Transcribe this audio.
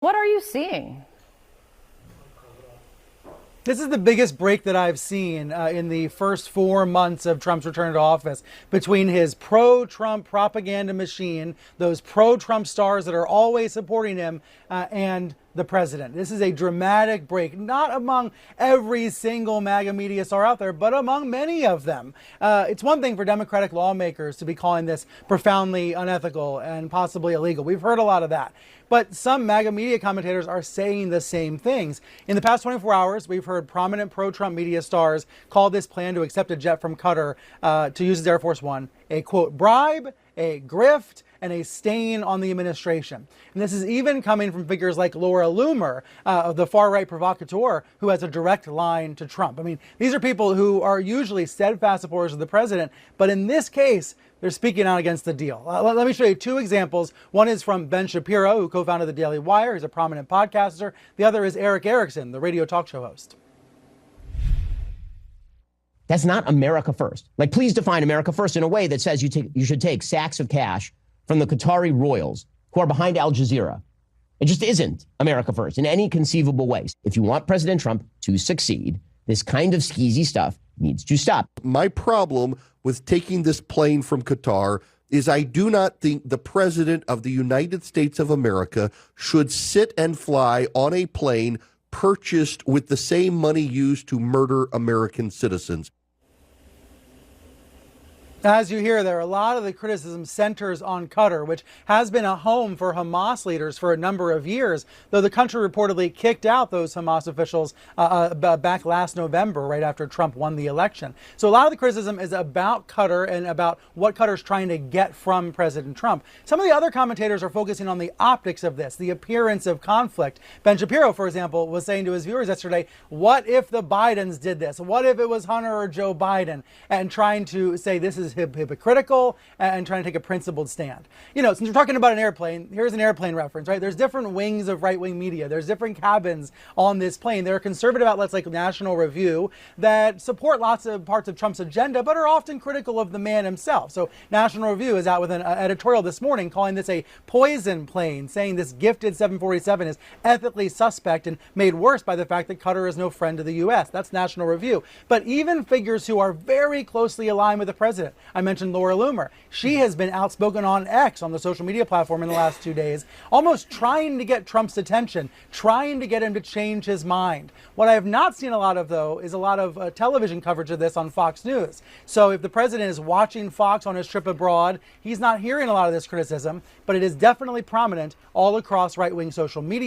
What are you seeing? This is the biggest break that I've seen in the first 4 months of Trump's return to office between his pro-Trump propaganda machine, those pro-Trump stars that are always supporting him, and the president. This is a dramatic break, not among every single MAGA media star out there, but among many of them. It's one thing for Democratic lawmakers to be calling this profoundly unethical and possibly illegal. We've heard a lot of that. But some MAGA media commentators are saying the same things. In the past 24 hours, we've heard prominent pro-Trump media stars call this plan to accept a jet from Qatar to use as Air Force One a, quote, bribe, a grift, and a stain on the administration. And this is even coming from figures like Laura Loomer, the far-right provocateur, who has a direct line to Trump. I mean, these are people who are usually steadfast supporters of the president, but in this case, they're speaking out against the deal. Let me show you two examples. One is from Ben Shapiro, who co-founded the Daily Wire. He's a prominent podcaster. The other is Eric Erickson, the radio talk show host. That's not America first. Like, please define America first in a way that says you should take sacks of cash from the Qatari royals who are behind Al Jazeera. It just isn't America first in any conceivable way. If you want President Trump to succeed, this kind of skeezy stuff needs to stop. My problem with taking this plane from Qatar is I do not think the president of the United States of America should sit and fly on a plane purchased with the same money used to murder American citizens. As you hear there, a lot of the criticism centers on Qatar, which has been a home for Hamas leaders for a number of years, though the country reportedly kicked out those Hamas officials back last November, right after Trump won the election. So a lot of the criticism is about Qatar and about what Qatar's trying to get from President Trump. Some of the other commentators are focusing on the optics of this, the appearance of conflict. Ben Shapiro, for example, was saying to his viewers yesterday, what if the Bidens did this? What if it was Hunter or Joe Biden? And trying to say this is hypocritical and trying to take a principled stand. You know, since we're talking about an airplane, here's an airplane reference, right? There's different wings of right-wing media. There's different cabins on this plane. There are conservative outlets like National Review that support lots of parts of Trump's agenda, but are often critical of the man himself. So National Review is out with an editorial this morning calling this a poison plane, saying this gifted 747 is ethically suspect and made worse by the fact that Qatar is no friend of the U.S. That's National Review. But even figures who are very closely aligned with the president, I mentioned Laura Loomer. She has been outspoken on X, on the social media platform, in the last 2 days, almost trying to get Trump's attention, trying to get him to change his mind. What I have not seen a lot of, though, is a lot of television coverage of this on Fox News. So if the president is watching Fox on his trip abroad, he's not hearing a lot of this criticism, but it is definitely prominent all across right-wing social media.